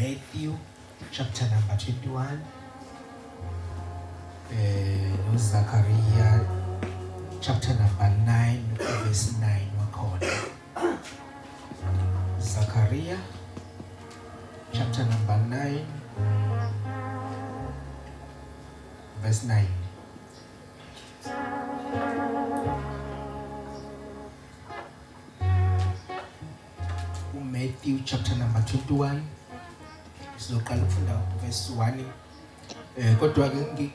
Matthew chapter number 21, Zechariah chapter number 9 verse 9 wakhona. Zechariah chapter number 9 verse 9. Matthew chapter number 21 sizoqala ukufunda verse 1 kodwa ke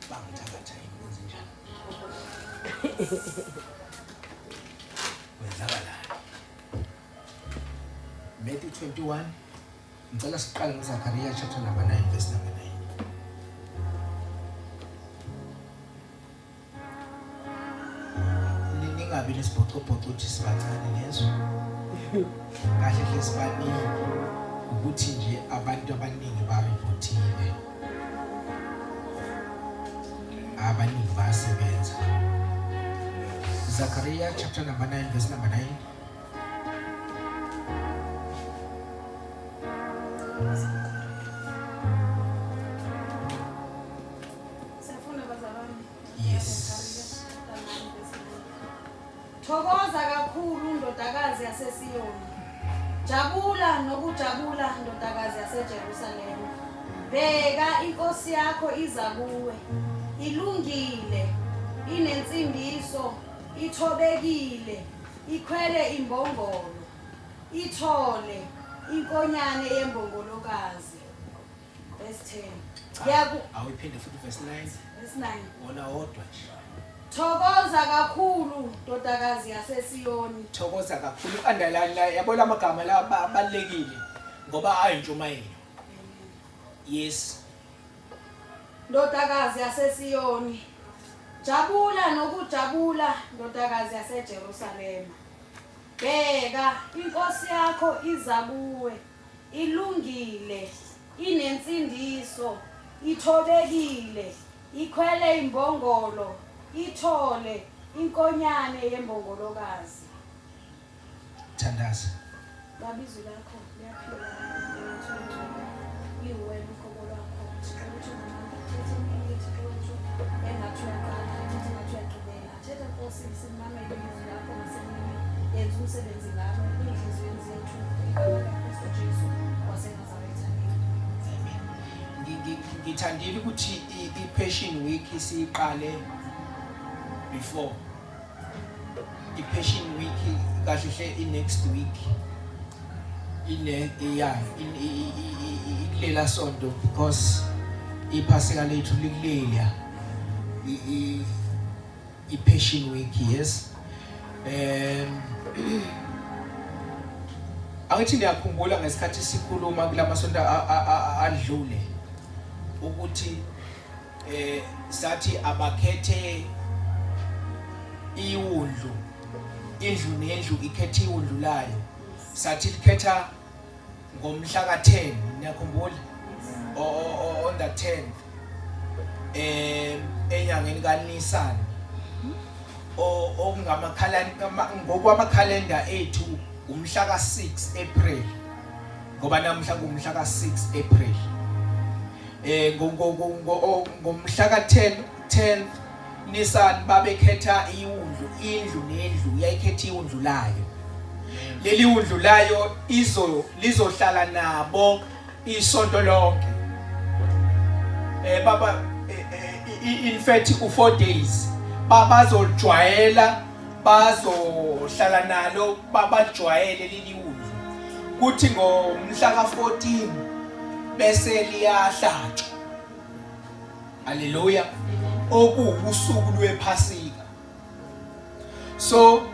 bangithatha imuzi njani wenzakala. Matthew 21 ngicela siqale ngoZechariah chapter number 9 verse number 9. Ningabe lesibhoxobhoxo ukuthi sibancane lezo kahle hle sibaningi ukuthi nje abantu abaningi barepotile, abaningi basebenza. Zechariah chapter number 9 verse number 9. Yes. Thokoza kakhulu ndodakazi yaseSiyoni. Jabula nokujabula ndodakazi yaseJerusalema. Bheka inkosi yakho iza kuwe. Ilungile, inensindiso, ithobekile, ikhwele imbongolo. Ithole inkonyane yembongolokazi. Verse 10. Awuphinde futhi verse 9. Verse 9. Wona wodwa nje. Thokoza kakhulu ndodakazi yaseSiyoni. Thokoza kakhulu. Underline yabona amagama la abalekile ngoba ayintshumayelo. Yes. Ndodakazi yaseSiyoni. Jabula nokujabula ndodakazi yaseJerusalema. Bheka inkosi yakho iza kuwe. Ilungile, inensindiso, ithobekile, ikhwele imbongolo. Ithole inkonyane yembongolokazi. Thandaza. Babizwe lakho liyaphila. Iwe mkhoko lakho. Ukuthi thetha Nkosi simamele izwi lakho ngasemini. Yenza umsebenzi ngalo inhliziyweni zethu. Igama Jesu waseNazaretha. Amen. Ngithandile ukuthi i-Passion Week siqale before i-Passion Week kahle hle next week ikulela sonto because iphasika lethu likulela i-Passion Week. Yes. Angithi ngiyakhumbula ngesikhathi sikhuluma kulamasonto adlule ukuthi sathi abakhethe iwundlu, indlu nendlu ikhethe iwundlu layo. Sathi likhetha ngomhla ka10, niyakhumbula? On the 10th enyangeni kaNisan ngokwamakhalenda ethu umhla ka6 April ngoba namhla ngumhla ka6 April. Ngomhla ka10th Nisan babekhetha iwundlu, indlu nendlu yayikhetha iwundlu layo. Leli wundlu layo lizohlala nabo isonto lonke. Baba in fact u4 days bazojwayela, bazohlala nalo, babajwayele leli wundlu. Kuthi ngomhla ka14 bese liyahlatshwa. Hallelujah. Okuwusuku lwephasika. So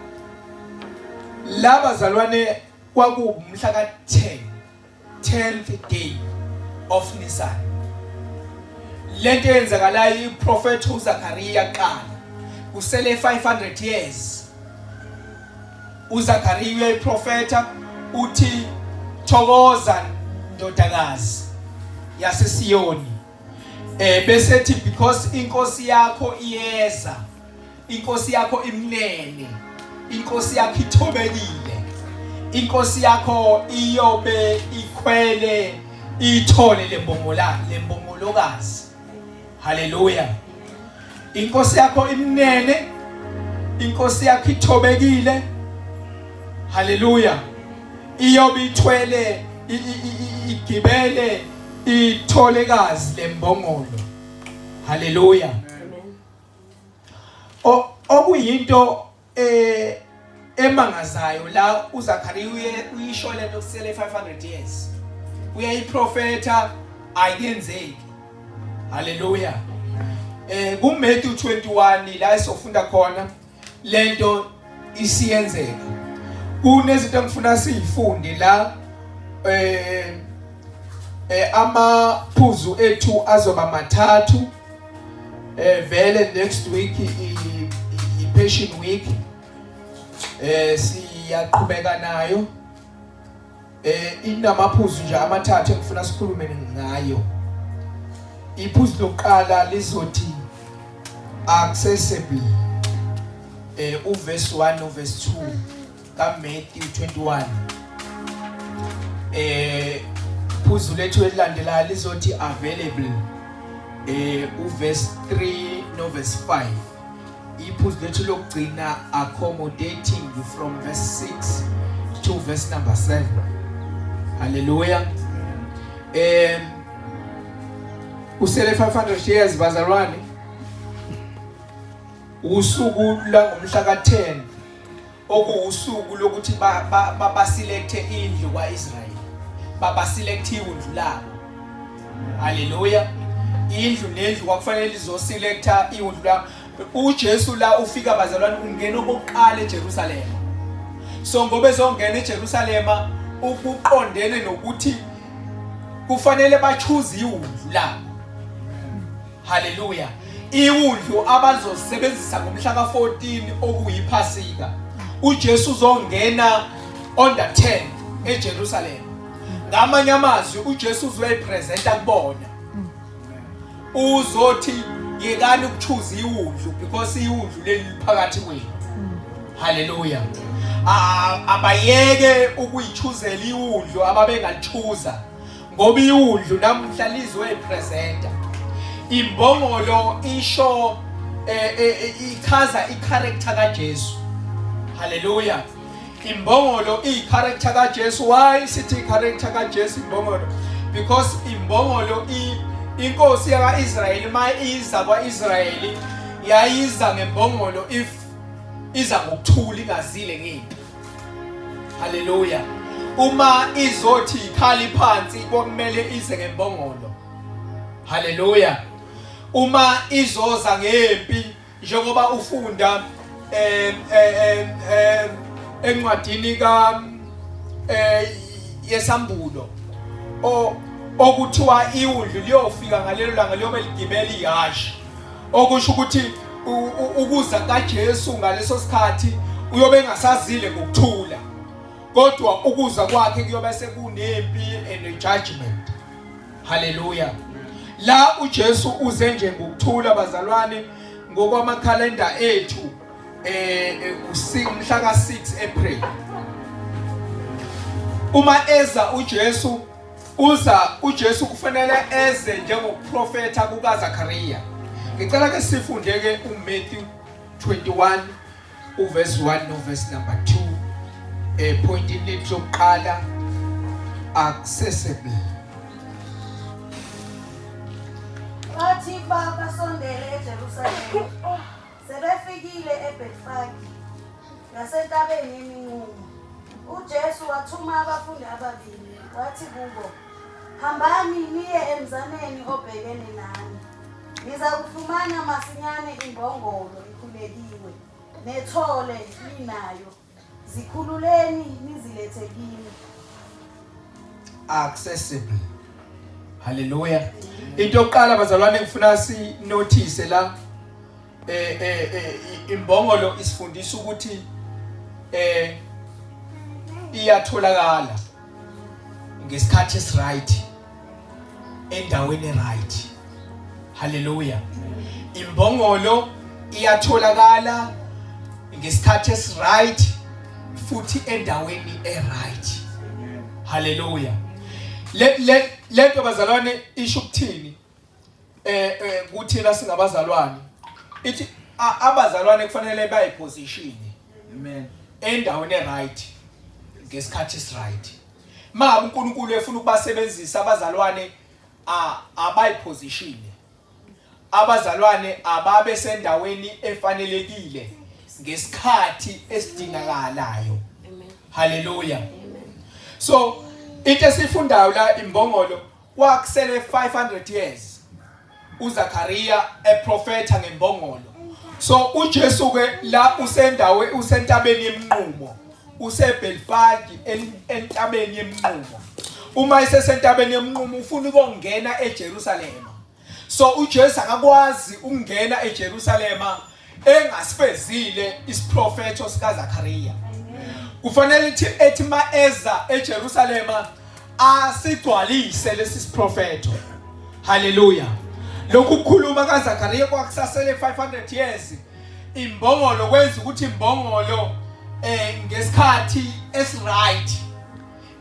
laba zalwane kwakumhla ka10th day of Nisan. Lento yenzakalayo iProphet uZechariah qala kusele 500 years. uZechariah iprofeta uthi thokoza ndodakazi yaseSiyoni. Bese ethi because inkosi yakho iyeza, inkosi yakho imnene, inkosi yakho ithobekile, inkosi yakho iyobe ikhwele ithole lembongolokazi. Haleluya. Inkosi yakho imnene, inkosi yakho ithobekile. Haleluya. Iyobe ithwele igibele itholekazi lembongolo. Haleluya. Amen. Okuyinto emangazayo la uZakhariya uyisho lento kusele 500 years. Uyayiprofeta ayenzeki. Haleluya. KuMatthew 21 la esofunda khona lento isiyenzeka. Kunezinto engifuna sizifunde la amaphuzu ethu azoba mathathu. Vele next week i-Passion Week siyaqhubeka nayo. Inamaphuzu nje amathathu engifuna sikhulume ngayo. Iphuzu lokuqala lizothi accessible, uverse 1 uverse 2 kaMatthew 21. Iphuzu lethu elilandelayo lizothi available, uverse 3 noverse 5. Iphuzu lethu lokugcina accommodating from verse 6 to verse number 7. Hallelujah. Usele 500 years bazalwane. Usuku la ngomhla ka10 okuwusuku lokuthi baselecte indlu kwaIsrael. Baselecte indlu labo. Hallelujah. Indlu nendlu kwakufanele izoselecta indlu la. uJesu la ufika bazalwane ungena okokuqala eJerusalem. So ngoba ezongena eJerusalem ukuqondene nokuthi kufanele bachoose iwundlu la. Hallelujah. Iwundlu abazosebenzisa ngomhla ka14 okuyiphasika. uJesu uzongena on the 10 eJerusalem. Ngamanye amazwi uJesu uzoyipresenta kubona. Uzothi yekani ukuchoose iwundlu because iwundlu leli phakathi kwenu. Hallelujah. Abayeke ukuyichuzela iwundlu ababengalichuza ngoba iwundlu namhla lizoyipresenta. Imbongolo isho ichaza i-character kaJesu. Hallelujah. Imbongolo i-character kaJesu. Why sithi i-character kaJesu imbongolo? Because imbongolo inkosi yakaIsrayeli mayiza kwaIsrayeli yayiza ngembongolo if iza ngokuthula ingazile ngempi. Hallelujah. Uma izothi ikhali phansi komele ize ngembongolo. Hallelujah. Uma izoza ngempi njengoba ufunda encwadini ka yesambulo okuthiwa iwundlu liyofika ngalelo langa liyobe ligibela ihashi, okusho ukuthi ukuza kaJesu ngaleso sikhathi uyobe engasazile ngokuthula, kodwa ukuza kwakhe kuyobe sekunempi and judgment. Hallelujah. La uJesu uze nje ngokuthula bazalwane ngokwamakalenda ethu umhla ka6 April. Uma eza uJesu kufanele eze njengoprofeta kukaZakhariya. Ngicela ke sifunde ke uMatthew 21 uverse 1 noverse number 2. Point lethu lokuqala accessible. Bathi basondele eJerusalem. Sebefikile eBethfage ngasentabeni yeminqumo. uJesu wathuma abafundi ababili wathi kubo, hambani niye emzaneni obhekene nani. Niza kufumana masinyane imbongolo ikhulekiwe, nethole linayo. Zikhululeni nizilethe kimi. Accessible. Hallelujah. Into yokuqala bazalwane ngifuna si notice la imbongolo isifundisa ukuthi iyatholakala ngesikhathi esright endaweni right. Hallelujah. Imbongolo iyatholakala ngesikhathi esiright futhi endaweni eright. Hallelujah. Lento bazalwane isho ukuthini kuthina singabazalwane ithi abazalwane kufanele bayiposition amen endaweni eright ngesikhathi esiright. Uma uNkulunkulu efuna ukubasebenzisa abazalwane abayiposition abazalwane ababe sendaweni efanelekile ngesikhathi esidingakalayo. Hallelujah. So into esifundayo la imbongolo kwakusele 500 years uZakaria eprofetha ngembongolo. So uJesu ke la usentabeni yemnqumo useBelfagi entabeni yemnqumo. Uma esesentabeni yemnqumo ufuna ukungena eJerusalema. So uJesu akakwazi ukungena eJerusalema engasifezile isiprofetho sikaZakaria. Kufanele ethi maeza eJerusalema asigcwalise lesi siprofetho. Hallelujah. Lokhu kukhuluma kaZakaria kwakusasele 500 years. Imbongolo kwenza ukuthi imbongolo ngesikhathi esright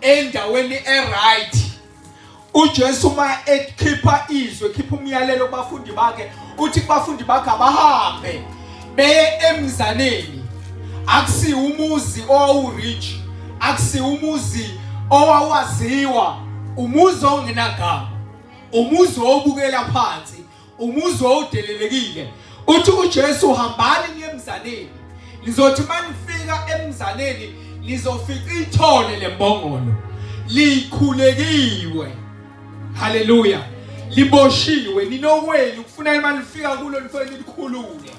endaweni eright. uJesu ma ekhipha izwe ekhipha umyalelo kubafundi bakhe uthi kubafundi bakhe abahambe beye emzaneni. Akusi umuzi owurich, akusi umuzi owawaziwa, umuzi ongenagama, umuzi obukela phansi, umuzi odelelekile. Uthi uJesu hambani niye emzaneni. Lizothi manifika emzaneni lizofika ithole lembongolo likhulekiwe. Hallelujah. Liboshiwe ninokwenu kufuna imali lifika kulo lifike likhulule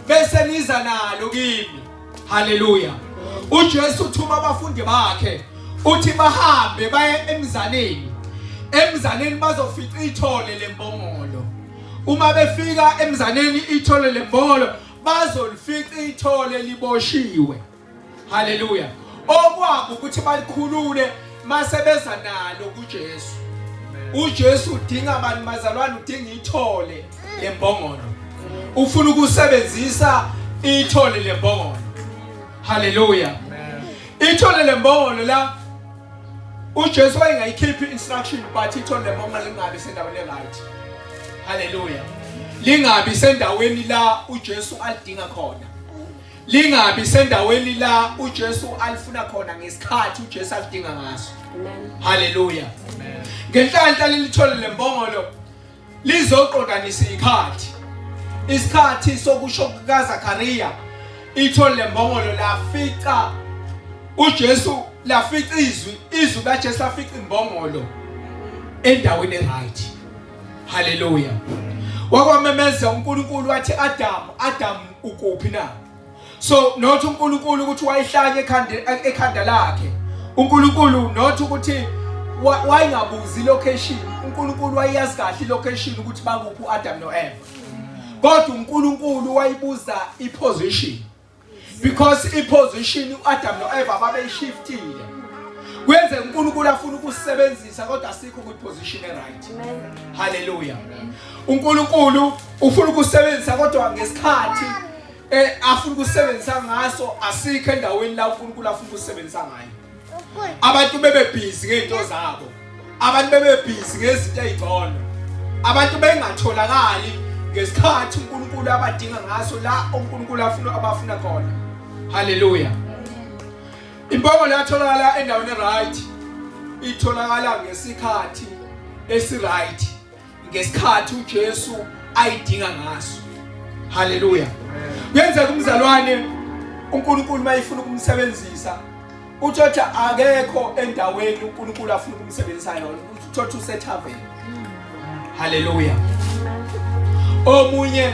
bese niza nalo kimi. Hallelujah. uJesu uthuma abafundi bakhe uthi bahambe baye emzaneni. Emzaneni bazofika ithole lembongolo. Uma befika emzaneni ithole lembongolo bazolifika ithole liboshiwe. Hallelujah. Okwabo ukuthi balikhulule masebeza nalo kuJesu. uJesu udinga abantu bazalwane udinga ithole lembongolo. Ufuna ukusebenzisa ithole lembongolo. Hallelujah. Ithole lembongolo la uJesu wayengayikhiphi instruction but ithole lembongolo lingabi sendaweni right. Hallelujah. Lingabi sendaweni la uJesu alidinga khona. Lingabi sendaweni la uJesu alifuna khona ngesikhathi uJesu alidinga ngaso. Hallelujah. Ngenhlanhla lelithole lembongolo lizoqondanisa ikhathi. Isikhathi sokusho kukaZakaria ithole lembongolo lafika uJesu lafika izwi kaJesu lafika imbongolo endaweni right. Hallelujah. Wakwamemeza uNkulunkulu wathi Adam ukuphi na? So not uNkulunkulu ukuthi wayihlanye ekhanda lakhe. uNkulunkulu not ukuthi wayengabuzi location. uNkulunkulu wayazi kahle location ukuthi bakuphi uAdam noEva. Kodwa uNkulunkulu wayibuza iposition. Because iposition uAdam noEva babeyishiftile. Kwenze uNkulunkulu afuna ukusebenzisa kodwa asikho kwiposition eright. Hallelujah. uNkulunkulu ufuna ukusebenzisa kodwa ngesikhathi afuna ukusebenzisa ngaso asikho endaweni la uNkulunkulu afuna ukusebenzisa ngayo. Abantu bebe busy ngezinto zabo. Abantu bebe busy ngezinto ezingcono. Abantu bengatholakali ngesikhathi uNkulunkulu abadinga ngaso la uNkulunkulu abafuna khona. Hallelujah. Imbongolo yatholakala endaweni right. Itholakala ngesikhathi esiright. Ngesikhathi uJesu ayidinga ngaso. Hallelujah. Kuyenzeka umzalwane uNkulunkulu mayifuna ukumsebenzisa uthotha akekho endaweni uNkulunkulu afuna ukumsebenzisa yona uthotha usethaveni. Hallelujah. Omunye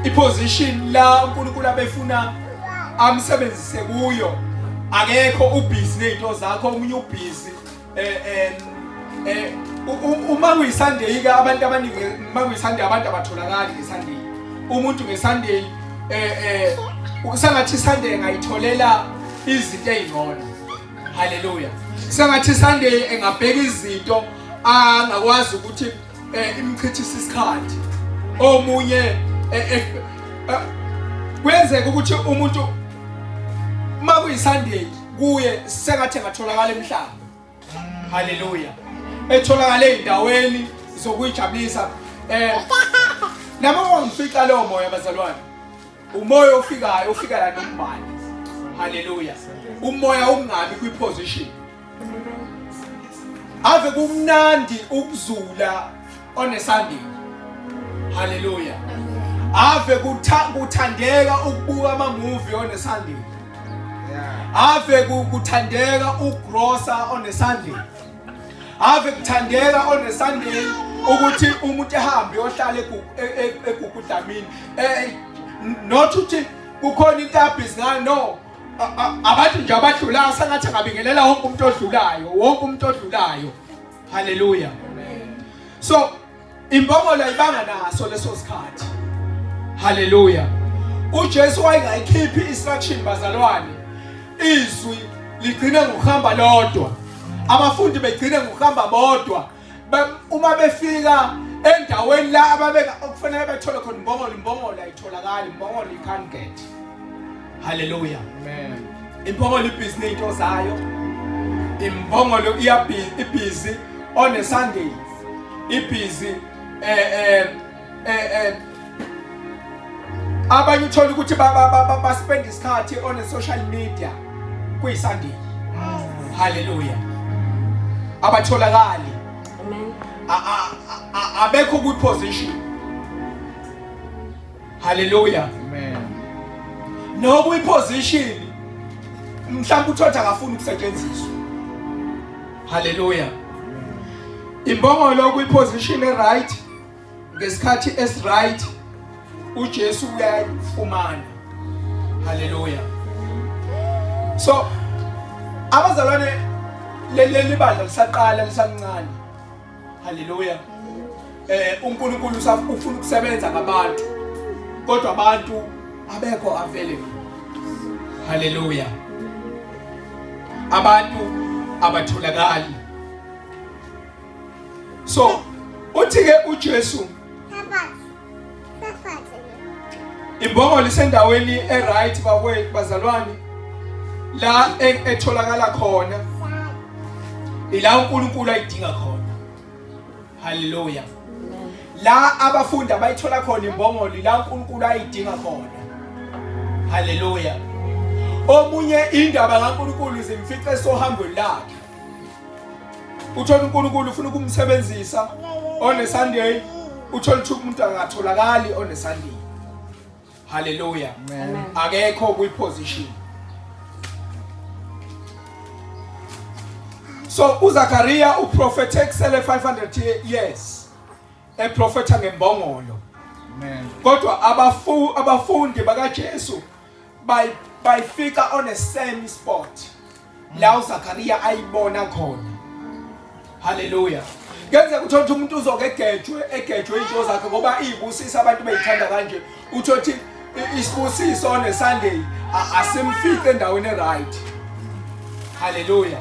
iposition la uNkulunkulu abefuna amsebenzise kuyo akekho ubusy nezinto zakho omunye ubusy uma kuyiSunday ke abantu abaningi uma kuyiSunday abantu abatholakali ngeSunday. Umuntu ngeSunday usangathi Sunday ngayitholela izinto ezingcono. Hallelujah. Sangathi Sunday engabheka izinto angakwazi ukuthi imchithisa isikhathi. Omunye kwenzeka ukuthi umuntu makuyiSunday kuye sengathi ngatholakala emhlanje. Hallelujah. Etholakala endaweni zokuyijabulisa. Noma wangifica lo moya bazalwane. Umoya ofikayo ufika la nombani. Hallelujah. Umoya ungabi kwiposition. Ave kumnandi ukuzula on a Sunday. Hallelujah. Ave kuthandeka ukubuka ama movie on a Sunday. Ave kuthandeka ukugrosa on a Sunday. Ave kuthandeka on a Sunday ukuthi umuntu ehambe ohlala egugudamini. Not ukuthi kukhona into abhizinga no. Abantu nje abadlulayo sengathi ngabingelela wonke umuntu odlulayo. Hallelujah. So imbongolo ayibanga naso leso sikhathi. Hallelujah. uJesu wayengayikhiphi instruction bazalwane. Izwi ligcine ngokuhamba lodwa. Abafundi begcine ngokuhamba bodwa. Uma befika endaweni la ababeka okufanele bethole khona imbongolo ayitholakala, imbongolo can't get. Hallelujah. Amen. Imbongolo ibhizinisi into zayo. Imbongolo ibhizi on a Sunday. Ibhizi abanye uthola ukuthi ba spend isikhathi on a social media kuyi Sunday. Hallelujah. Abatholakali. Amen. Abekho ku position. Hallelujah. Amen. No ku position mhlawumbe uthotha akafuni ukusetshenziswa. Hallelujah. Imbongolo ku position e right ngesikhathi es right uJesu uyayifumana. Hallelujah. So abazalwane leli bandla lisaqala lisancane. Hallelujah. uNkulunkulu ufuna ukusebenza ngabantu kodwa abantu abekho available. Hallelujah. Abantu abatholakali. So uthi ke uJesu imbongolo isendaweni e right bazalwane la etholakala khona ila uNkulunkulu ayidinga khona. Hallelujah. La abafundi abayithola khona imbongolo la uNkulunkulu ayidinga khona. Hallelujah. Omunye indaba kaNkulunkulu zimfice sohambweni lakhe. Uthola uNkulunkulu ufuna ukumsebenzisa on a Sunday, uthola ukuthi umuntu angatholakali on a Sunday. Hallelujah. Amen. Akekho ku position. So uZakaria uprofethe kusele 500 years. Eprofetha ngembongolo. Amen. Kodwa abafundi bakaJesu bayifika on a same spot. La uZakaria ayibona khona. Hallelujah. Ngeze kuthola umuntu uzoke egejwe into zakhe ngoba izibusisa abantu bayithanda kanje. Uthothi isibusiso on a Sunday asimfike endaweni right. Hallelujah.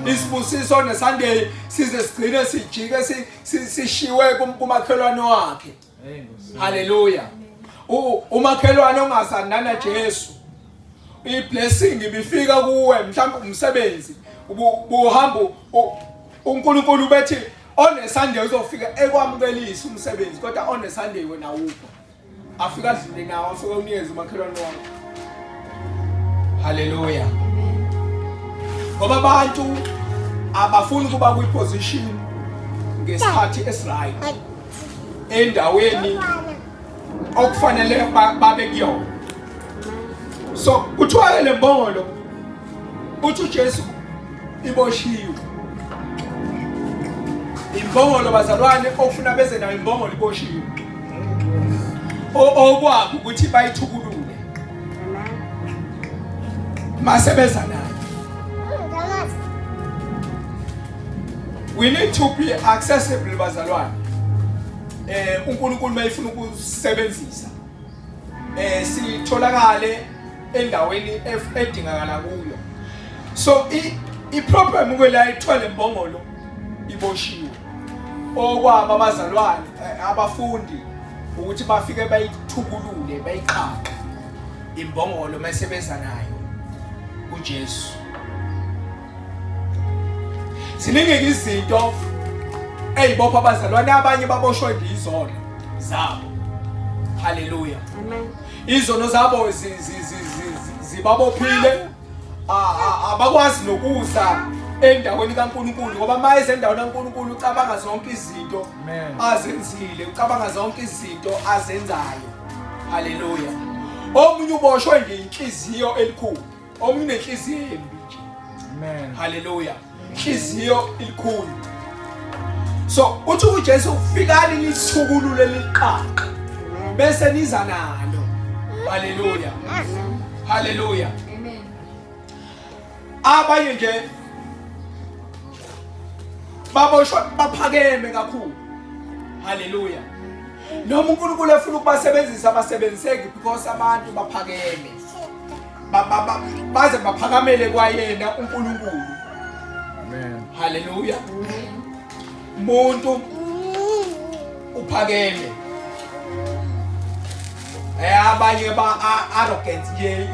Isibusiso on a Sunday size sigcine sijike sishiwe kumakhelwane wakhe. Hallelujah. Umakhelwane ongazanana Jesu. Iblessing ibifika kuwe mhlawumbe umsebenzi ubuhamba uNkulunkulu bethi on a Sunday uzofika ekwamukelisa umsebenzi kodwa on a Sunday wena upho. Afika adlule nawe afika unikeze umakhelwane wakhe. Hallelujah. Ngoba abantu abafuni kuba ku position ngesikhathi esright endaweni okufanele babe kuyona. So kuthiwa le mbongolo uthi uJesu iboshiwe. Imbongolo bazalwane okufuna beze nayo imbongolo iboshiwe. Okwabo ukuthi bayithukulule. Masebeza nayo. We need to be accessible bazalwane. uNkulunkulu mayifuna ukusebenzisa. Sitholakale endaweni edingakala kuyo. So iproblem kwela ithwele imbongolo iboshiwe. Okwaba abazalwane abafundi ukuthi bafike bayithukulule bayiqhaqa imbongolo mayisebenza nayo. uJesu. Ziningi izinto eyibopha abazalwane abanye baboshwe izono zabo. Haleluya. Amen. Izono zabo zibabophile, abakwazi nokuza endaweni kaNkulunkulu ngoba maye endaweni kaNkulunkulu ucabanga zonke izinto azenzile, ucabanga zonke izinto azenzayo. Haleluya. Omunye uboshwe ngenhliziyo elikhulu, omunye nenhliziyo embi nje. Amen. Haleluya. Inhliziyo elikhulu. So uthi uJesu ufikani nithukulule liqaqa bese niza nalo. Haleluya. Haleluya. Amen. Abanye nje baboshwa baphakeme kakhulu. Haleluya. Noma uNkulunkulu efuna ukubasebenzisa abasebenziseki because abantu baphakeme. Baze baphakamele kwayena uNkulunkulu. Amen. Haleluya. Umuntu uphakeme. Abanye ba arrogant nje,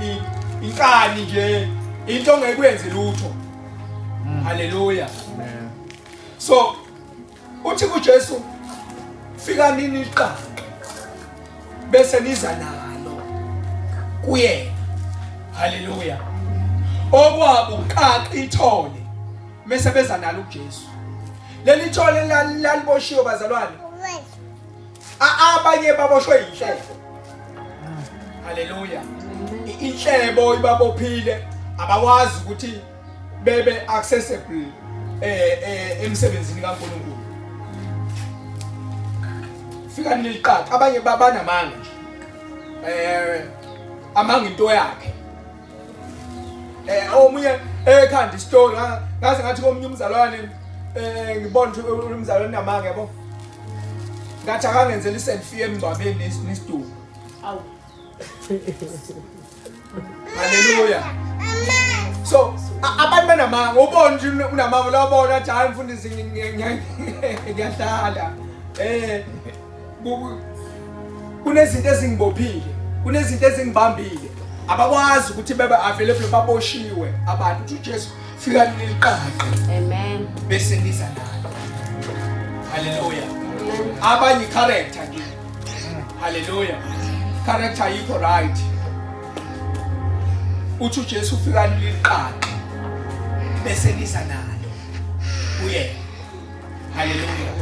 inkani nje, into ongekwenzi lutho. Haleluya. Amen. So uthi kuJesu fika nini iqaqa bese niza nalo kuye. Haleluya. Okwabo uqaqa ithole bese beza nalo kuJesu. Leli thole laliboshiwe bazalwane. Abanye baboshwe inhlebo. Haleluya. Inhlebo ibabophile, abakwazi ukuthi bebe accessible emsebenzini kaNkulunkulu. Fika niliqaqa abanye babanamanga nje. Amanga into yakhe. Omunye ekhanda istory ngaze ngathi komunye umzalwane ngibona ukuthi umzalwane namanga yabo. Ngathi akangenzela iselfie emngcwabeni nesidumo. Awu. Haleluya. So abantu banamanga ubona nje unamanga labona athi hayi mfundisi ngiyahlala. Kunezinto ezingibophile, kunezinto ezingibambile. Abakwazi ukuthi bebe available baboshiwe abantu uJesu fika niliqaqa. Amen. Bese niza nalo. Haleluya. Abanye character nje. Haleluya. Character yikho right. Uthi uJesu ufika niliqaqa bese niza nalo uye. Haleluya.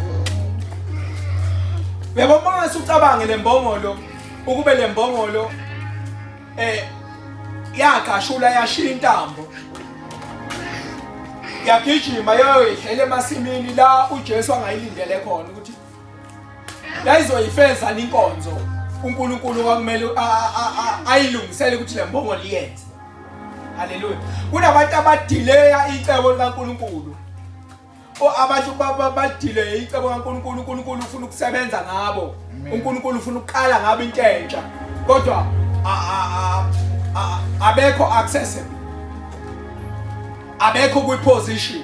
Yebo mase ucabange lembongolo ukube lembongolo yakashula yashiya intambo yagijima yoyidlela emasimini la uJesu angayilindele khona ukuthi la izoyifeza inkonzo uNkulunkulu kwakumele ayilungisele ukuthi lembongolo iyenze. Haleluya. Kunabantu abadileya icebo likaNkulunkulu. Abantu badelay icebo kaNkulunkulu, uNkulunkulu ufuna ukusebenza ngabo. uNkulunkulu ufuna ukuqala ngabo into entsha. Kodwa abekho accessible. Abekho kwiposition.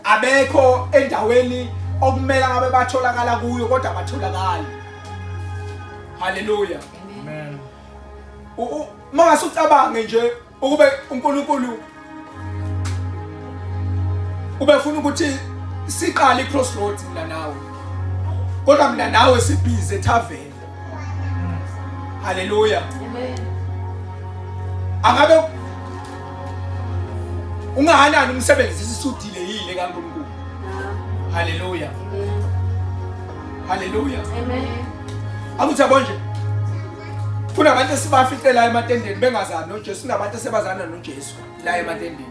Abekho endaweni okumele ngabe batholakala kuyo kodwa batholakala. Haleluya. Amen. Mase ucabange nje ukube uNkulunkulu ubefuna ukuthi siqale iCrossroads mina nawe. Kodwa mina nawe sibhize eTavern. Haleluya. Amen. Angabe ungahanani umsebenzi sisudileyile kaNkulunkulu. Haleluya. Haleluya. Amen. Akuthabona nje. Kunabantu esibafice la ematendeni bengazana noJesu, kunabantu sebazana noJesu la ematendeni.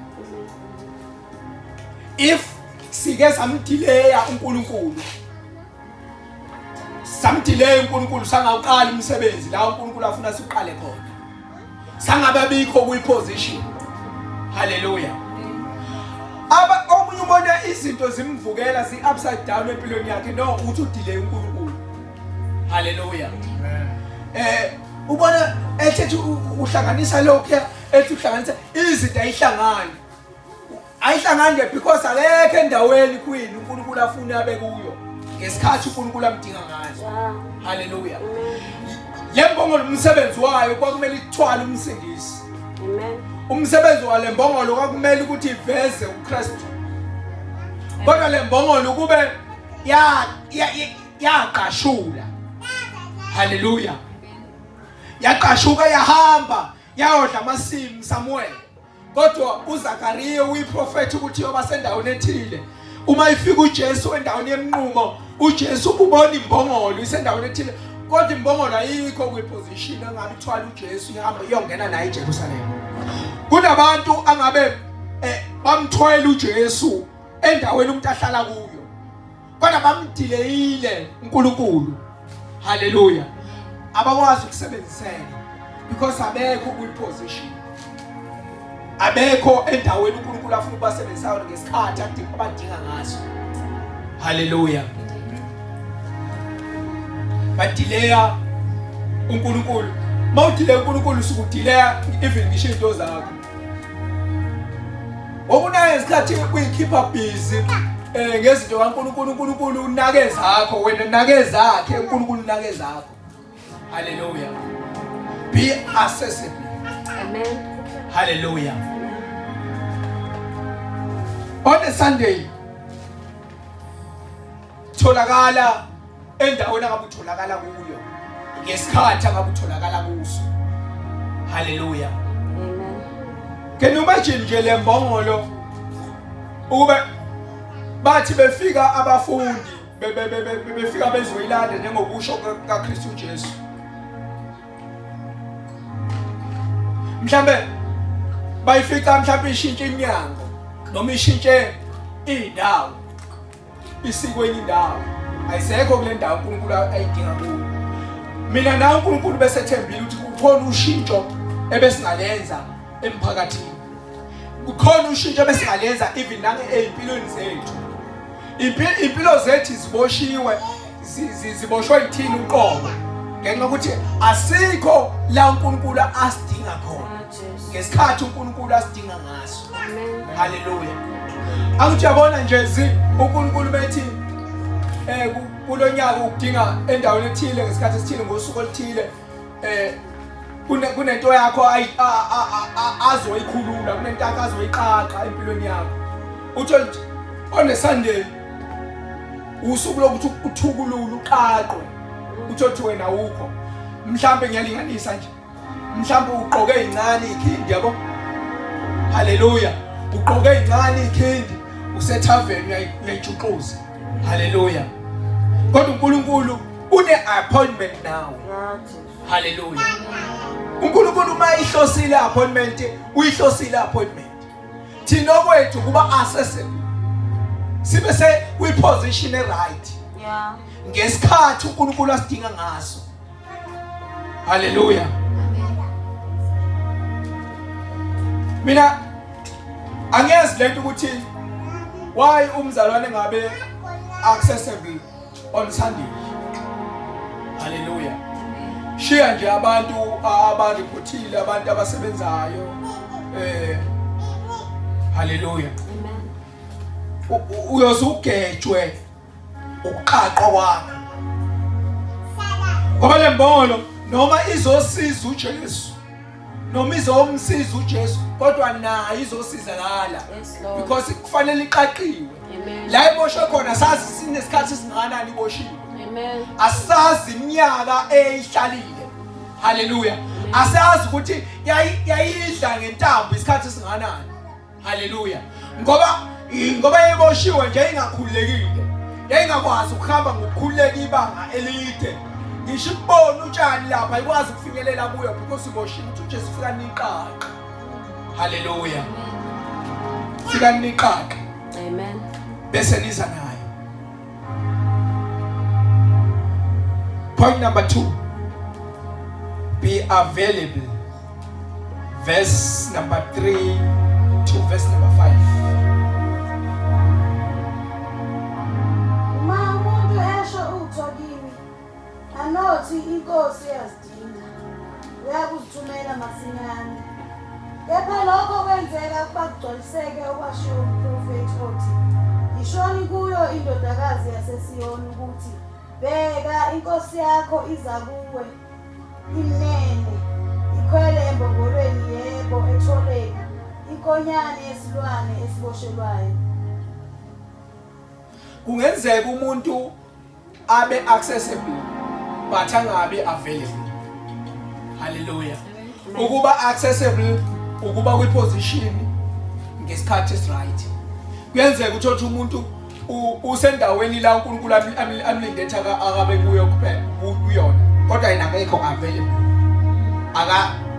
If sike samdileya uNkulunkulu, samdileya uNkulunkulu sangaqala umsebenzi la uNkulunkulu afuna siqale khona, sangababikho kuyiposition. Haleluya. Omunye ubona izinto zimvukela zi-upside down empilweni yakhe, no uthi udelay uNkulunkulu. Haleluya. Ubona ethi uhlanganisa lokho, ethi uhlanganisa izinto ayihlangani nje because akekho endaweni kwini uNkulunkulu afuna abe kuyo ngesikhathi uNkulunkulu amdinga ngaso. Haleluya. Lembongolo umsebenzi wayo kwakumele ithwala umsindisi. Amen. umsebenzi wale mbongolo kwakumele ukuthi iveze uKristu. Kodwa le mbongolo kube yaqashula. Hallelujah. Yaqashuka yahamba yayodla amasimu Samuel. Kodwa uZakariya uyiprofeti ukuthi yoba sendaweni ethile. Uma ifika uJesu endaweni yemnqumo, uJesu ubona imbongolo isendaweni ethile. Kodwa imbongolo ayikho kwiposition engabe ithwala uJesu ihamba iyongena naye eJerusalem. Kunabantu angabe bamthwele uJesu endaweni umuntu ahlala kuyo. Kodwa bamdileyile uNkulunkulu. Hallelujah. Abakwazi ukusebenzisana because abekho kwiposition. Abekho endaweni uNkulunkulu afuna ukubasebenzisayo ngesikhathi abadinga ngaso. Hallelujah. Badileya uNkulunkulu. Mawudileya uNkulunkulu usukudileya even ngisho into zakho. Okunayo isikhathi kuyikhipha busy ngezinto kaNkulunkulu, uNkulunkulu unake zakho, wena unake zakhe, uNkulunkulu unake zakho. Hallelujah. Be accessible. Amen. Hallelujah. On a Sunday, tholakala endaweni ngabe utholakala kuyo ngesikhathi ngabe utholakala kuso. Hallelujah. Amen. Can you imagine nje le mbongolo ube bathi befika abafundi befika bezoyilanda njengokusho kaKristu Jesu. Mhlambe bayifika mhlambe ishintshe iminyango noma ishintshe indawo isikweni indawo ayisekho kule ndawo uNkulunkulu ayidinga kuyo. Mina nawe uNkulunkulu besethembile ukuthi kukhona ushintsho ebesingalenza emphakathini. Kukhona ushintsho ebesingalenza even nange empilweni zethu. Impilo zethu ziboshiwe ziboshwe yithini uqobo ngenxa ukuthi asikho la uNkulunkulu asidinga khona ngesikhathi uNkulunkulu asidinga ngaso. Hallelujah. Angijabona nje uNkulunkulu bethi kulonyaka ukudinga endaweni ethile ngesikhathi esithile ngosuku oluthile kunento yakho azoyikhulula, kunento yakho azoyiqaqa empilweni yakho. Utho on a Sunday usuku lokuthi uthukulula uqaqwe uthi wena ukho. Mhlambe ngiyalinganisa nje. Mhlambe ugqoke incane ikhindi yabo. Hallelujah. Ugqoke incane ikhindi usethaveni uyayijuxuza. Hallelujah. Kodwa uNkulunkulu une appointment nawe. Hallelujah. uNkulunkulu uma ihlosile appointment uyihlosile appointment. Thina kwethu kuba accessible. Sibe se we position right. Yeah. Ngesikhathi uNkulunkulu asidinga ngaso. Hallelujah. Mina angezi lento ukuthi why umzalwane ngabe accessible on Sunday. Hallelujah. Shiya nje abantu abaripotile, abantu abasebenzayo. Hallelujah. Uyozugejwe ukuqaqwa kwakho. Ngoba le mbongolo noma izosiza uJesu noma izomsiza uJesu kodwa nayo izosizakala because kufanele iqaqiwe. La iboshwe khona sazi sinesikhathi singakanani iboshiwe. Amen. Asazi iminyaka eyihlalile. Hallelujah. Asazi ukuthi yayidla ngentambo isikhathi singakanani. Hallelujah. Ngoba yeboshiwe nje ingakhulekile. Yayingakwazi ukuhamba ngokukhuleka ibanga elide. Ngisho ukubona utshani lapha ikwazi ukufinyelela kuyo because iboshiwe ukuthi uJesu ufika niqaqa. Hallelujah. Fika niqaqa. Amen. Bese niza nayo. Point number 2. Be available. Verse number 3 to verse number 5. Umuntu esho utho kimi anothi inkosi yazidinga uyakuzithumela masinyane. Kepha lokho kwenzeka kuba kugcwaliseke okwashiwo umprofeti othi ishoni kuyo indodakazi yaseSiyoni ukuthi bheka inkosi yakho iza kuwe inene ikhwele embongolweni yebo etholeni inkonyane yesilwane esiboshelwayo. Kungenzeka umuntu abe accessible but angabe available. Hallelujah. Ukuba accessible ukuba kwi-position ngesikhathi right. Kuyenzeka ukuthi umuntu usendaweni la uNkulunkulu amlindethe akabe kuyo kuphela kuyona kodwa yena akekho available.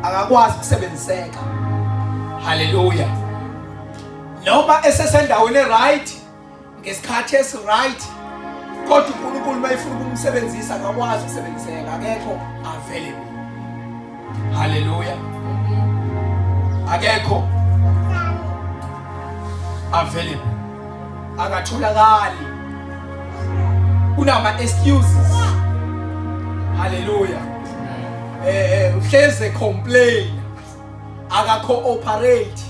Akakwazi ukusebenziseka. Hallelujah. Noma esesendaweni right ngesikhathi right kodwa uNkulunkulu mayifuna ukumsebenzisa akakwazi ukusebenziseka akekho available. Hallelujah. Akekho available. Akatholakali. Unama excuses. Hallelujah. Uhleze complain. Akacooperate.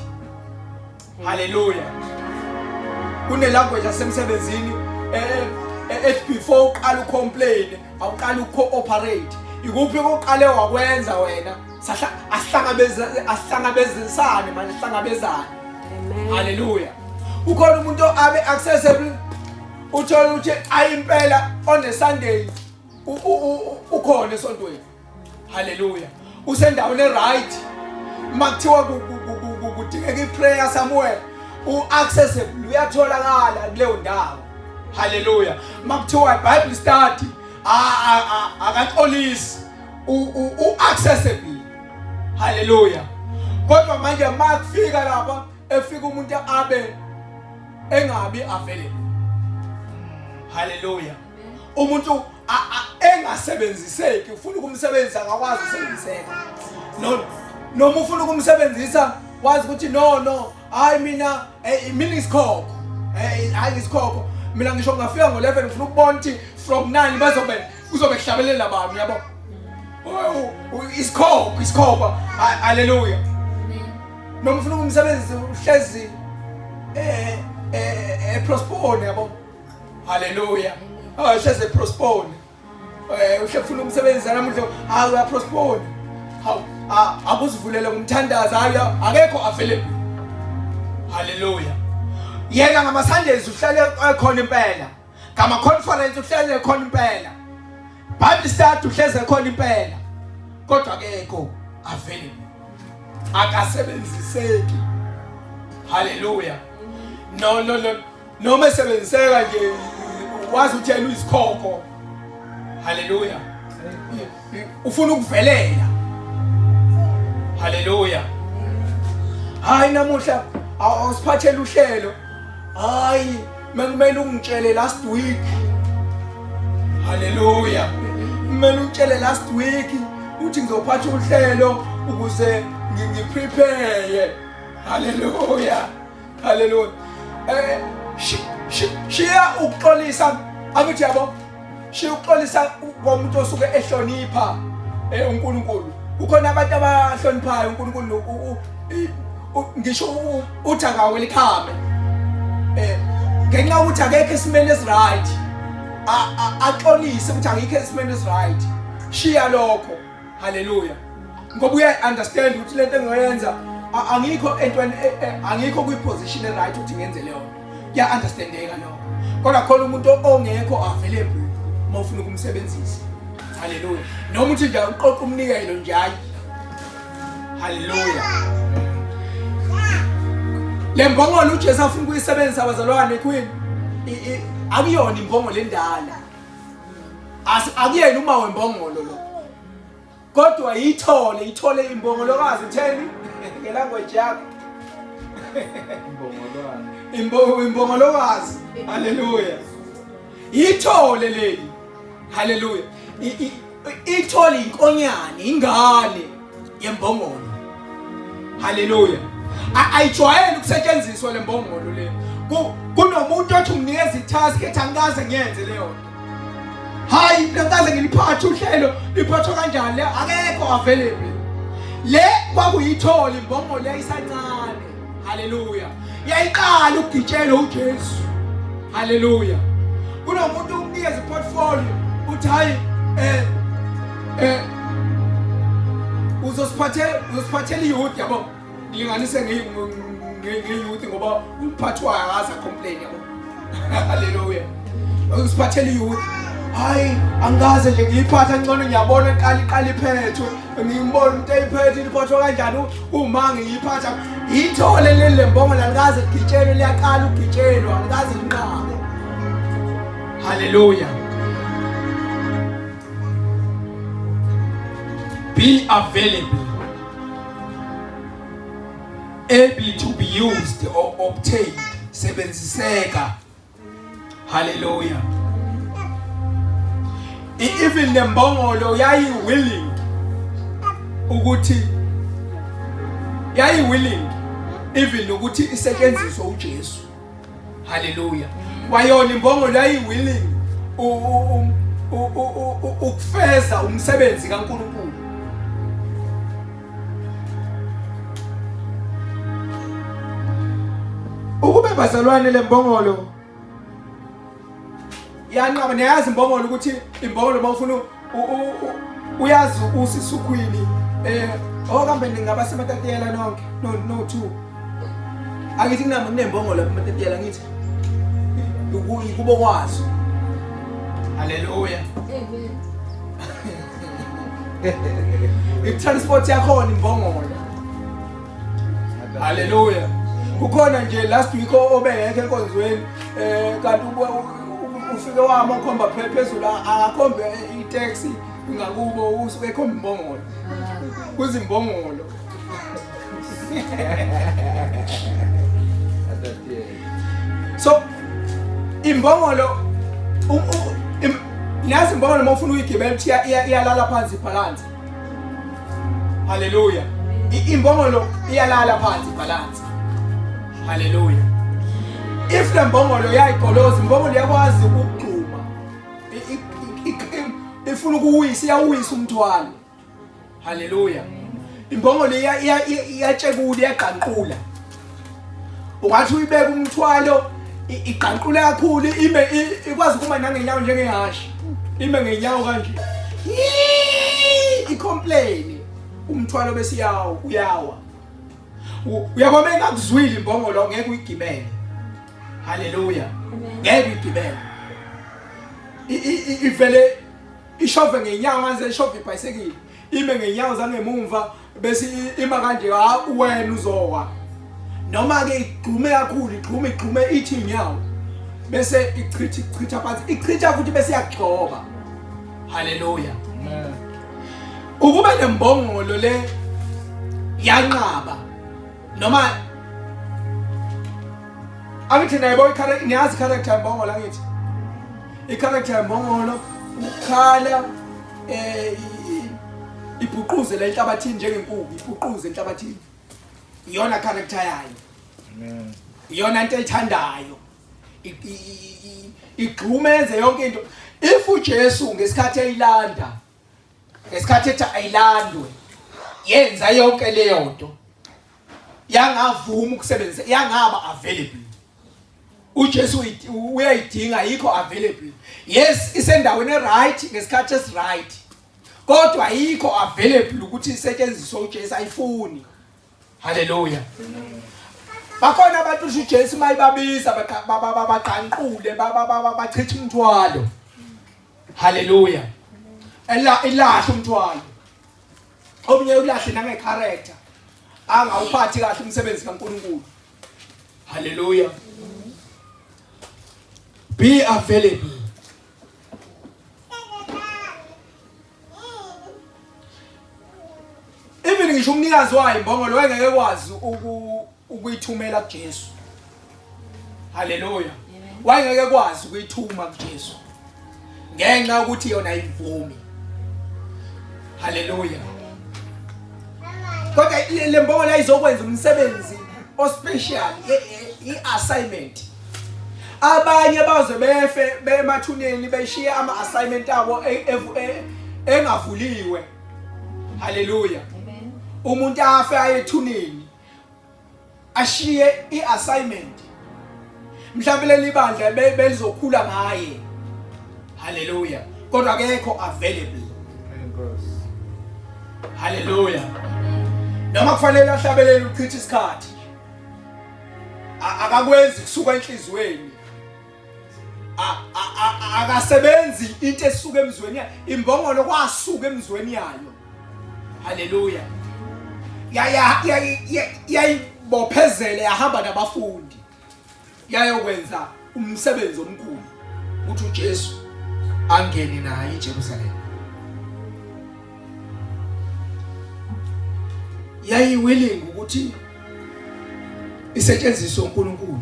Hallelujah. Kune language yasemsebenzini before uqala ucomplain awuqala ucooperate. Ikuphi oqale wakwenza wena? Asihlangabezisane manje sihlangabezane. Amen. Hallelujah. Ukhona umuntu abe accessible uthola ukuthi ayimpela on a Sunday ukhona esontweni. Hallelujah. Usendaweni right makuthiwa kudingeka iprayer somewhere uaccessible uyatholakala kuleyo ndawo. Hallelujah. Makuthiwa Bible study akaxolisi uaccessible. Hallelujah. Kodwa manje makufika lapha efika umuntu abe engabi available. Hallelujah. Umuntu engasebenziseki ufuna ukumsebenzisa akakwazi ukusebenziseka. Noma ufuna ukumsebenzisa wazi ukuthi no hayi mina isikhoko. Hayi isikhoko. Mina ngisho ngafika ngo11 ufuna ukubona ukuthi from 9 kuzobe kuhlabelela abantu yabo. Isikhoko. Hallelujah. Noma ufuna ukumsebenzisa uhlezi prospone yabo. Hallelujah. Uhlezi prospone. Uhlefuna umsebenzi namuhla uya prospone. Akuzivulela ngumthandazo akekho available. Hallelujah. Yena ngama Sundays uhlale khona impela. Ngama conference uhlale khona impela. Bible study uhleze khona impela. Kodwa akekho available. Akasebenziseki. Hallelujah. No mesebenziseka nje wazi ukuthi yena uyisikhoko. Hallelujah. Ufuna ukuvelela. Hallelujah. Hayi namuhla awusiphathele uhlelo. Hayi mengimele ungitshele last week. Hallelujah. Mengimele ungitshele last week uthi ngizophatha uhlelo ukuze ngiprepare. Hallelujah. Hallelujah. Shiya ukuxolisa akuthi yabo. Shiya ukuxolisa komuntu osuke ehlonipha uNkulunkulu. Kukhona abantu abahloniphayo uNkulunkulu ngisho uthi akawe likhame. Ngenxa ukuthi akekho esimeni esiright. Axolise ukuthi akekho esimeni esiright. Shiya lokho. Hallelujah. Ngoba uya understand ukuthi lento engiyenza angikho entweni angikho kwi-position right ukuthi ngenze leyo. Ya understandeka lokho. Kodwa khona umuntu ongekho available uma ufuna ukumsebenzisa. Hallelujah. Noma uthi nje uqoqa umnikelo njalo. Hallelujah. Lembongolo uJesu afuna ukuyisebenzisa abazalwane queen. Akuyona imbongolo endala. Akuyena uma wembongolo lo. Kodwa ithole imbongolokazi utheni ngelanguage yakho. Imbongolokazi. Hallelujah. Ithole leli. Hallelujah. Ithole inkonyane ingane yembongolo. Hallelujah. Ayijwayele ukusetshenziswa lembongolo le. Kunomuntu othi unginikeza itask ethi angikaze ngiyenze leyo. Hayi ngikaze ngiliphathe uhlelo liphathwa kanjani le akekho available. Le kwakuyithola imbongolo leyisancane. Hallelujah. Yayiqala ukugitshela uJesu. Hallelujah. Kunomuntu umnikeza iportfolio uthi hayi uzosiphathela iyouth yabo. linganise ngeyouth ngoba umphathi wayo akaze complain yabo. Hallelujah. Usiphathele youth. Hayi angaze nje ngiyiphatha ngcono ngiyabona iqali iphethwe ngiyibona umuntu eyiphethe iphathwa kanjani uma ngiyiphatha ithole leli mbongo likaze ligitshelwe liyaqala ukugitshelwa likaze linqabe. Hallelujah. Be available, able to be used or obtained. Sebenziseka. Hallelujah. Even the mbongolo yayi willing ukuthi even ukuthi isetshenziswe uJesu. Hallelujah. Wayona imbongolo yayi willing ukufeza umsebenzi kaNkulunkulu. Ukube bazalwane lembongolo yanqaba niyazi imbongolo ukuthi imbongolo mawufuna uyazi usisukhwini kambe ningaba sematatiyela nonke no two akithi kunembongolo lapha ematatiyela ngithi kubo kwazo. Hallelujah. Amen. I-transport yakhona imbongolo. Hallelujah. Kukhona nje last week obengekho enkonzweni kanti ufike wama ukhomba phezulu akakhombe itaxi ngakubo usuke ekhomba imbongolo. Kuzimbongolo. So imbongolo nazi imbongolo mawufuna uyigibela uthi iyalala phansi balance. Hallelujah. Imbongolo iyalala phansi balance. Hallelujah. If the mbongolo yayigoloza imbongolo yakwazi ukugxuma. Ifuna ukuwisa iyawisa umthwalo. Hallelujah. Imbongolo iyatshekula iyaqanqula. Ungathi uyibeka umthwalo iqanqula kakhulu ikwazi ukuma nangenyawo njengehashi. Ime ngenyawo kanje. Icomplain umthwalo bese uyawa. Uyabona engakuzwili imbongolo ngeke uyigibele. Hallelujah. Ngeke uyigibele. Ivele ishove ngenyawo manje ishove ibhayisikili. Ime ngenyawo zangemumva bese ima kanje wena uzowa. Noma ke igqume kakhulu igqume ithi inyawo. Bese ichitha phansi ichitha futhi bese iyagcoba. Hallelujah. Amen. Ukuba nembongolo le yanqaba noma abithi nayibo niyazi character yembongolo ngithi i-character yembongolo ukhala ibhuquze le enhlabathini njengenkukhu ibhuquze enhlabathini iyona character yayo. Amen. Iyona into ethandayo igxumeze yonke into. If uJesu ngesikhathi eyilanda ngesikhathi ethi ayilandwe yenza yonke leyo nto yangavuma ukusebenzisa yangaba available. uJesu uyayidinga yikho available. Yes isendaweni right ngesikhathi esi right kodwa yikho available ukuthi isetshenziswe uJesu ayifuni. Hallelujah. Bakhona abantu uJesu mayibabiza baqanqule bachitha umthwalo. Hallelujah. Ilahle umthwalo. Omnye ulahle nange character angawuphathi kahle umsebenzi kaNkulunkulu. Hallelujah. Be available. Even ngisho umnikazi wayo imbongolo wayengeke kwazi ukuyithumela kuJesu. Hallelujah. Wayengeke kwazi ukuyithuma kuJesu ngenxa ukuthi yona ayivumi. Hallelujah. Kodwa le mbongolo ayizokwenza umsebenzi ospecial i-assignment. Abanye baze befe bemathuneni beshiya ama-assignment abo engavuliwe. Hallelujah. Amen. Umuntu afe ayethuneni ashiye i-assignment. Mhlawumbe leli bandla belizokhula ngaye. Hallelujah. Kodwa akekho available. Hallelujah. noma kufanele ahlabelele uchitha isikhathi akakwenzi kusuka enhlizweni akasebenzi into esuka emzweni imbongolo kwasuka emzweni yayo. Haleluya. Yayibophezele yahamba nabafundi yayokwenza umsebenzi omkhulu ukuthi uJesu angene naye eJerusalem. Yayiwilling ukuthi isetshenziswe uNkulunkulu.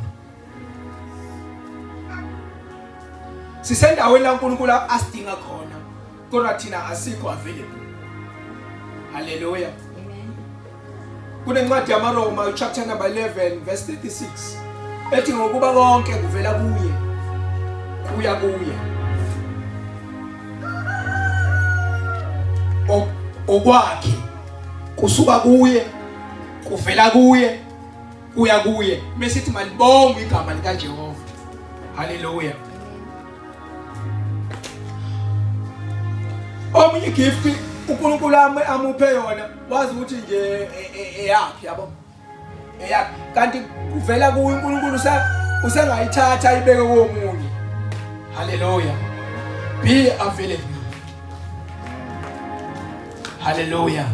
Sisendaweni la uNkulunkulu asidinga khona kodwa thina asikho available. Haleluya. Amen. Kunencwadi yamaRoma chapter number 11 verse 36 ethi ngokuba konke kuvela kuye kuya kuye okwakhe kusuka kuye kuvela kuye kuya kuye mesithi malibonge igama lika Jehova. Haleluya. Omunye gift uNkulunkulu amuphe yona wazi ukuthi nje eyakhe yabo eyakhe kanti kuvela kuye uNkulunkulu usengayithatha ayibeke komunye. Haleluya. Be available. Hallelujah.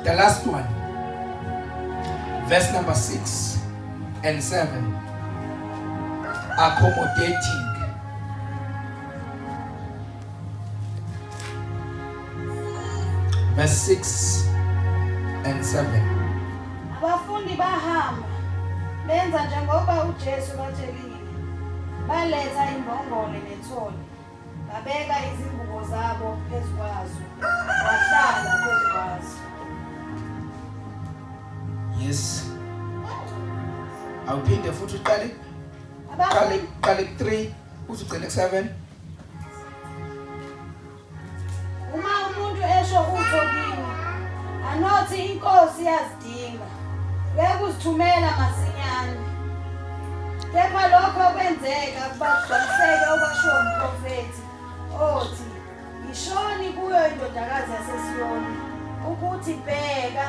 The last one, verse number 6 and 7. Accommodating. Verse 6 and 7. Abafundi bahamba benza njengoba uJesu batshelile. Baletha imbongolo nethole. Babeka izingubo zabo phezu kwazo. Wahlala phezu kwazo. Yes. Awuphinde futhi uqale 3 uthi ugcine 7. Uma umuntu esho utho kimi, anothi inkosi yazidinga, bekuzithumela masinyane. Kepha lokho kwenzeka kubaqaliseke okwasho umprofeti othi, ishoni kuyo indodakazi yaseSiyoni ukuthi bheka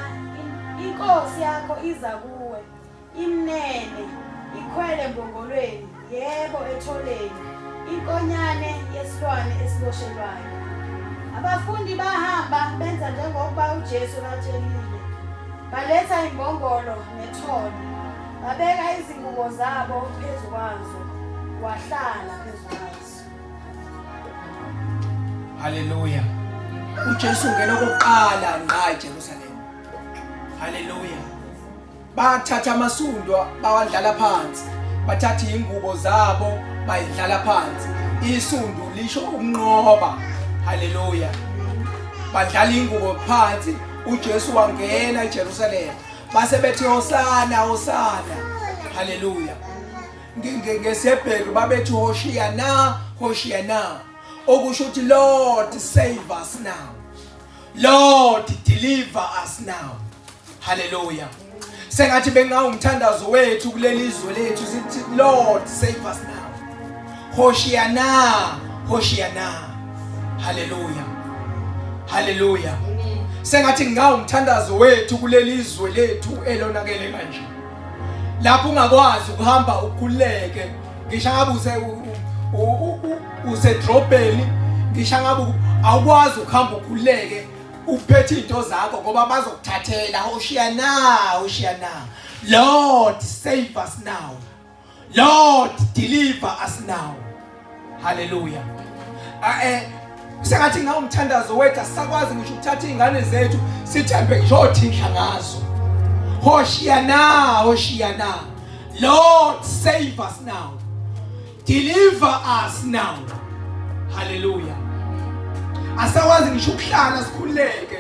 inkosi yakho iza kuwe, imnene, ikhwele mbongolweni, yebo etholeni, inkonyane yesilwane esiboshelwayo. Abafundi bahamba benza njengoba uJesu batshelile. Baletha imbongolo nethole. Babeka izingubo zabo phezu kwazo. Wahlala phezu kwazo. Hallelujah. uJesu ngene kokuqala ngqa eJerusalem. Hallelujah. Bathatha amasundo bawadlala phansi. Bathatha ingubo zabo bayidlala phansi. Isundu lisho ukunqoba. Hallelujah. Badlala ingubo phansi uJesu wangena eJerusalem. Base bethi hosana hosana. Hallelujah. Ngesebheru babethi Hoshiana Hoshiana. Okusho ukuthi Lord save us now. Lord deliver us now. Hallelujah. Sengathi bengawumthandazo wethu kuleli izwe lethu sithi Lord save us now. Hoshiana Hoshiana. Hallelujah. Hallelujah. Amen. Sengathi ngawumthandazo wethu kuleli izwe lethu elonakele kanje. Lapho ungakwazi ukuhamba ukhuleke, ngisho ngabe usedrobheni, ngisho ngabe awukwazi ukuhamba ukhuleke uphethe into zakho ngoba bazokuthathela. Hoshiana Hoshiana. Lord save us now. Lord deliver us now. Hallelujah. Sengathi ngawumthandazo wethu asakwazi ngisho ukuthatha izingane zethu sithembe njothisha ngazo. Hoshiana Hoshiana. Lord save us now. Deliver us now. Hallelujah. Asakwazi ngisho ukuhlala sikhuleke.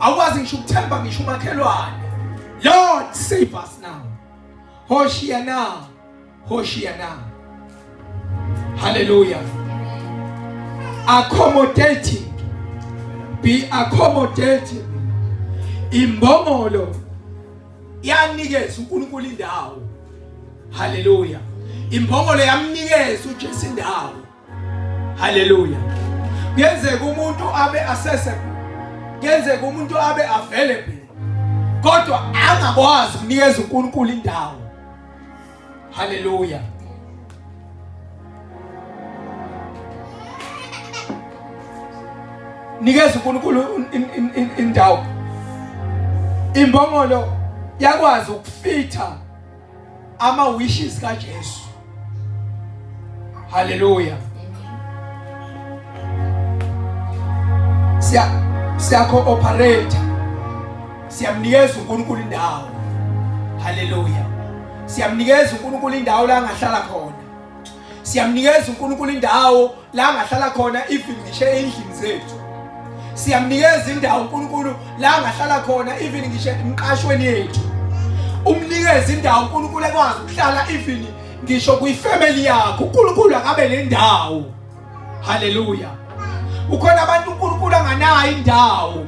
Awukwazi ngisho ukuthemba ngisho umakhelwane. Lord save us now. Hoshiana Hoshiana. Hallelujah. Accommodating. Be accommodating. Imbongolo yanikeza uNkulunkulu indawo. Hallelujah. Imbongolo yamnikeza uJesu indawo. Hallelujah. Kuyenzeka umuntu abe accessible kuyenzeka umuntu abe available kodwa angakwazi ukunikeza uNkulunkulu indawo. Hallelujah. Nikeza uNkulunkulu indawo. Imbongolo yakwazi ukufitha ama wishes kaJesu. Hallelujah. Siya cooperate. Siyamnikeza uNkulunkulu indawo. Hallelujah. Siyamnikeza uNkulunkulu indawo la angahlala khona. Siyamnikeza uNkulunkulu indawo la angahlala khona even ngisho endlini zethu. Siyamnikeza indawo uNkulunkulu la angahlala khona even ngisho emqashweni yethu. Umnikeza indawo uNkulunkulu ekwazi ukuhlala even ngisho kuyifamily yakho. uNkulunkulu akabe nendawo. Hallelujah. Ukhona abantu uNkulunkulu anganayo indawo.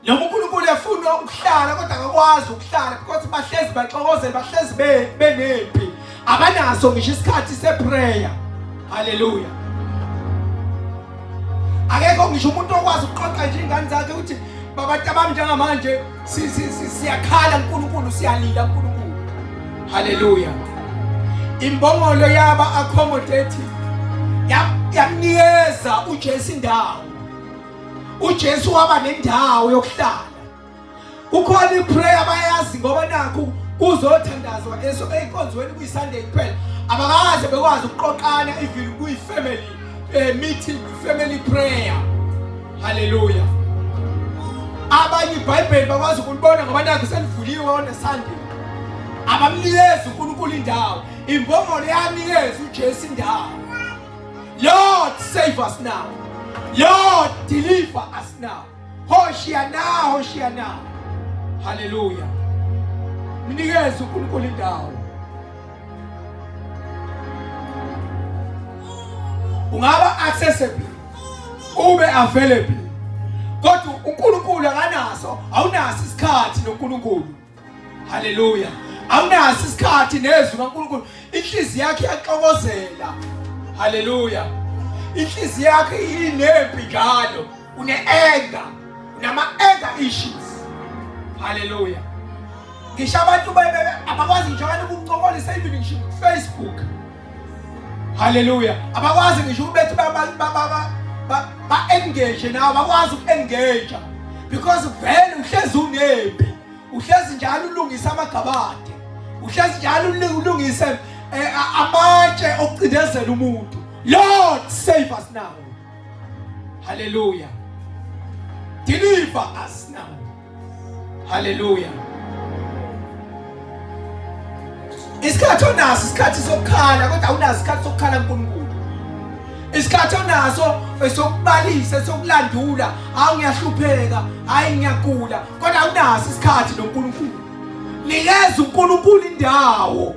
Noma uNkulunkulu efuna ukuhlala kodwa akakwazi ukuhlala because bahlezi baxokozela, bahlezi benempi. Abanaso ngisho isikhathi seprayer. Hallelujah. Akekho ngisho umuntu okwazi ukuqoqa nje ingane zakhe ukuthi babantu abami njengamanje siyakhala uNkulunkulu, siyalila uNkulunkulu. Hallelujah. Imbongolo yaba accommodative. Yamnikeza uJesu indawo. uJesu waba nendawo yokuhlala. Kukhona iprayer bayazi ngoba nakho kuzothandazwa enkonzweni kuyiSunday kuphela. Abakaze bekwazi ukuqoqana even kuyifamily meeting, family prayer. Hallelujah. Abanye iBhayibheli bakwazi ukulibona ngoba nakho selivuliwe on Sunday. Abamnikeza uNkulunkulu indawo. Imbongolo yanikeza uJesu indawo. Lord, save us now. Lord, deliver us now. Hoshia now, Hoshia now. Hallelujah. Mnikeze uNkulunkulu indawo. Ungaba accessible, ube available. Kodwa uNkulunkulu akanaso, awunaso isikhathi noNkulunkulu. Hallelujah. Awunaso isikhathi nezwi kaNkulunkulu. Inhliziyo yakhe iyaxokozela. Hallelujah. Inhliziyo yakhe inempi njalo. Une-anger, unama-anger issues. Hallelujah. Ngisho abantu abakwazi njalo ukucokolisa even ngisho Facebook. Hallelujah. Abakwazi ngisho ukuthi ba-engage nawe, bakwazi uku-engage because vele uhlezi unempi. Uhlezi njalo ulungisa amagabade. Uhlezi njalo ulungise amatshe okucindezela umuntu. Lord, save us now. Hallelujah. Deliver us now. Hallelujah. Isikhathi onaso isikhathi sokukhala kodwa awunaso isikhathi sokukhala kuNkulunkulu. Isikhathi onaso esokubalisa, sokulandula, hayi ngiyahlupheka, hayi ngiyagula, kodwa awunaso isikhathi noNkulunkulu. Nikeza uNkulunkulu indawo.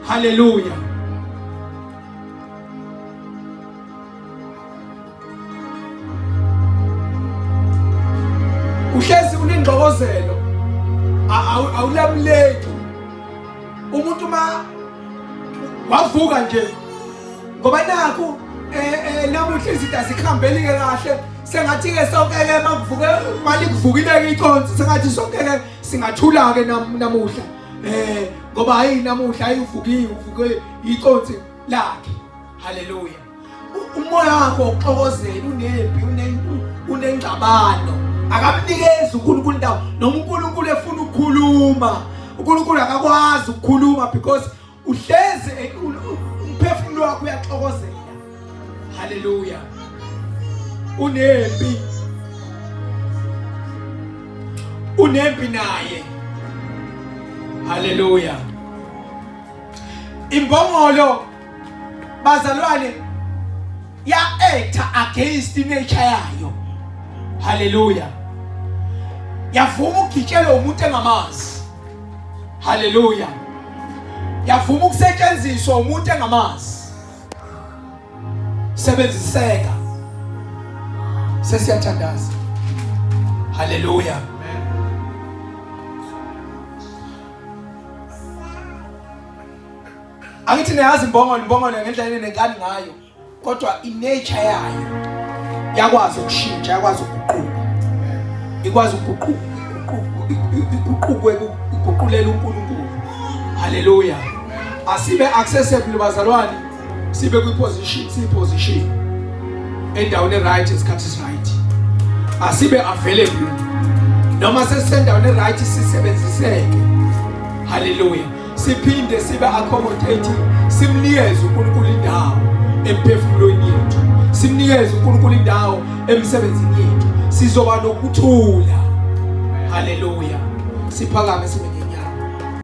Hallelujah. Uhlezi unengqokozelo, awulamleki. Umuntu wavuka nje ngoba nakho namuhla izinto azikhambelike kahle, sengathi ke sonke ke makuvuke mali kuvukile ke iconsi, sengathi sonke ke singathula ke namuhla ngoba hayi namuhla uvuke iconsi lakhe. Hallelujah. Umoya wakho uxokozela, unempi, unengxabano. Akamnikeza uNkulunkulu indawo. Noma uNkulunkulu efuna ukukhuluma, uNkulunkulu akakwazi ukukhuluma because uhlezi umphefumulo wakho uyaxokozela. Hallelujah. Unempi naye. Hallelujah. Imbongolo bazalwane ya-acta against nature yayo. Hallelujah. Yavuma ukugitshelwa umuntu engamazi. Hallelujah. Yavuma ukusetshenziswa umuntu engamazi. Sebenziseka. Sesiyathandaza. Hallelujah. Angithi niyazi imbongolo ngendlela enenkani ngayo, kodwa inature yayo yakwazi ukushintsha, yakwazi ukuguquka. ikwazi iguqulela uNkulunkulu. Haleluya. Asibe accessible bazalwane, sibe position endaweni right isikhathi right. Asibe available noma sesendaweni right sisebenziseke. Haleluya. Siphinde sibe accommodate, simnikeze uNkulunkulu indawo emphefumulweni yethu, simnikeze uNkulunkulu indawo emsebenzini yethu, sizoba nokuthula. Haleluya. Siphakame sibe